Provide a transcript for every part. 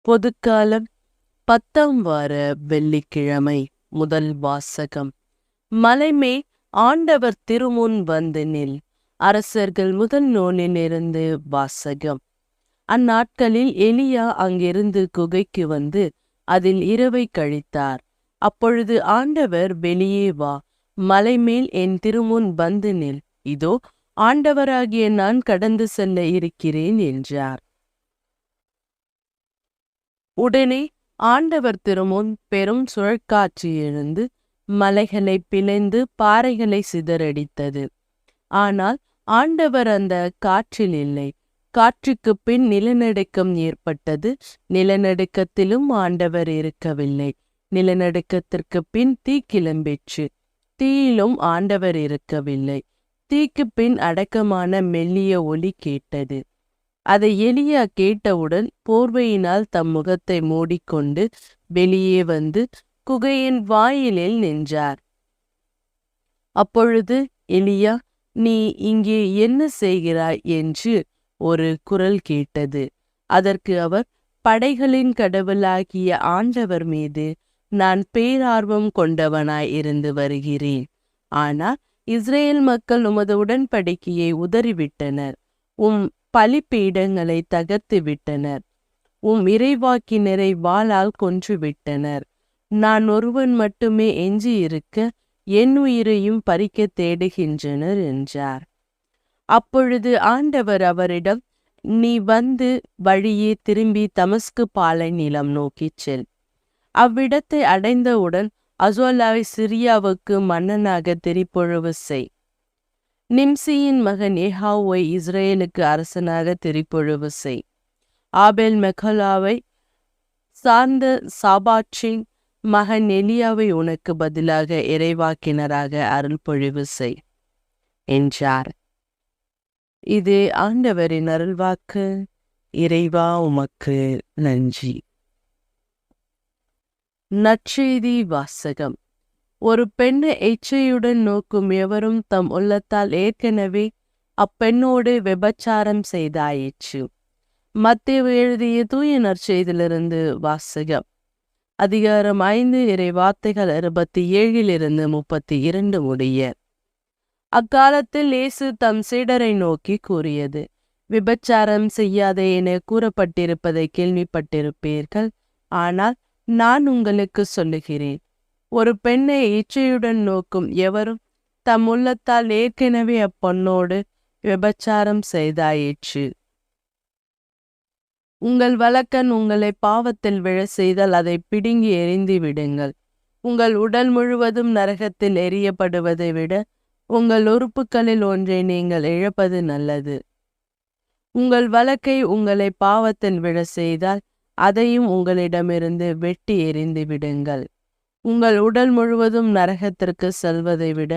பொதுக்காலம் 10ஆம் வார வெள்ளிக்கிழமை. முதல் வாசகம். மலைமே ஆண்டவர் திருமுன் வந்து நில். அரசர்கள் முதல் நூலிலிருந்து வாசகம். அந்நாட்களில் எலியா அங்கிருந்து குகைக்கு வந்து அதில் இரவை கழித்தார். அப்பொழுது ஆண்டவர், வெளியே வா, மலைமேல் என் திருமுன் வந்து நில். இதோ ஆண்டவராகிய நான் கடந்து செல்ல இருக்கிறேன் என்றார். உடனே ஆண்டவர் திருமுன் பெரும் சுழற்காற்று எழுந்து மலைகளை பிளந்து பாறைகளை சிதறடித்தது. ஆனால் ஆண்டவர் அந்த காற்றில் இல்லை. காற்றுக்கு பின் நிலநடுக்கம் ஏற்பட்டது. நிலநடுக்கத்திலும் ஆண்டவர் இருக்கவில்லை. நிலநடுக்கத்திற்கு பின் தீ கிளம்பிற்று. தீயிலும் ஆண்டவர் இருக்கவில்லை. தீக்கு பின் அடக்கமான மெல்லிய ஒலி கேட்டது. அதை எலியா கேட்டவுடன் போர்வையினால் தம் முகத்தை மூடிக்கொண்டு வெளியே வந்து குகையின் வாயிலில் நின்றார். அப்பொழுது எலியா, நீ இங்கே என்ன செய்கிறாய் என்று ஒரு குரல் கேட்டது. அதற்கு அவர், படைகளின் கடவுளாகிய ஆண்டவர் மீது நான் பேரார்வம் கொண்டவனாய் இருந்து வருகிறேன். ஆனால் இஸ்ரேல் மக்கள் உமது உடன்படிக்கையை உதறிவிட்டனர். உம் பலிபீடங்களை தகர்த்து விட்டனர். உம் இறைவாக்கினரை வாளால் கொன்றுவிட்டனர். நான் ஒருவன் மட்டுமே எஞ்சி இருக்க என் உயிரையும் பறிக்க தேடுகின்றனர் என்றார். அப்பொழுது ஆண்டவர் அவரிடம், நீ வந்து வழியே திரும்பி தமஸ்கு பாலை நிலம் நோக்கிச் செல். அவ்விடத்தை அடைந்தவுடன் அசோலாவை சிரியாவுக்கு மன்னனாக திரிபொழிவு செய். நிம்சியின் மகன் ஏஹாவை இஸ்ரேலுக்கு அரசனாக திரிபொழிவு செய். ஆபேல் மெகலாவை சார்ந்த சாபாற்றின் மகன் எலியாவை உனக்கு பதிலாக இறைவாக்கினராக அருள்பொழிவு செய் என்றார். இது ஆண்டவரின் அருள்வாக்கு. இறைவா, உமக்கு நன்றி. நற்செய்தி வாசகம். ஒரு பெண்ணை இச்சையுடன் நோக்கும் எவரும் தம் உள்ளத்தால் ஏற்கனவே அப்பெண்ணோடு விபச்சாரம் செய்தாயிற்று. மத்தேயு எழுதிய தூய நற்செய்தியிலிருந்து வாசகம். அதிகாரம் 5 இறை வார்த்தைகள் 27 32 முடிய. அக்காலத்தில் இயேசு தம் சீடரை நோக்கி கூறியது, விபச்சாரம் செய்யாதே என கூறப்பட்டிருப்பதை கேள்விப்பட்டிருப்பீர்கள். ஆனால் நான் உங்களுக்கு சொல்லுகிறேன், ஒரு பெண்ணை இச்சையுடன் நோக்கும் எவரும் தம் உள்ளத்தால் ஏற்கனவே அப்பெண்ணோடு விபச்சாரம் செய்தாயிற்று. உங்கள் வலக்கண் உங்களை பாவத்தில் விழ செய்தால் அதை பிடுங்கி எறிந்து விடுங்கள். உங்கள் உடல் முழுவதும் நரகத்தில் எறியப்படுவதை விட உங்கள் உறுப்புகளில் ஒன்றை நீங்கள் இழப்பது நல்லது. உங்கள் வலக்கை உங்களை பாவத்தில் விழ செய்தால் அதையும் உங்களிடமிருந்து வெட்டி எறிந்து விடுங்கள். உங்கள் உடல் முழுவதும் நரகத்திற்கு செல்வதை விட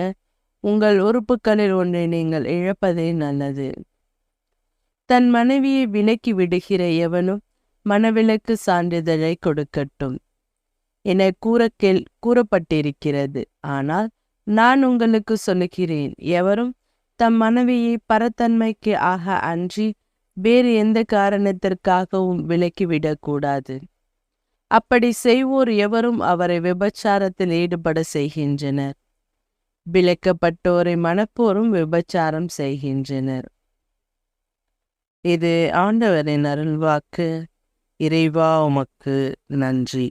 உங்கள் உறுப்புகளில் ஒன்றை நீங்கள் இழப்பதே நல்லது. தன் மனைவியை விலக்கி விடுகிற எவனும் மனவிலக்கு சான்றிதழை கொடுக்கட்டும் என கூறப்பட்டிருக்கிறது. ஆனால் நான் உங்களுக்கு சொல்லுகிறேன், எவரும் தம் மனைவியை பரத்தன்மைக்கு ஆக அன்றி வேறு எந்த காரணத்திற்காகவும் விலக்கிவிடக்கூடாது. அப்படி செய்வோர் எவரும் அவரை விபச்சாரத்தில் ஈடுபட செய்கின்றனர். விலக்கப்பட்டோரை மணப்போரும் விபச்சாரம் செய்கின்றனர். இது ஆண்டவரின் அருள்வாக்கு. இறைவா, உமக்கு நன்றி.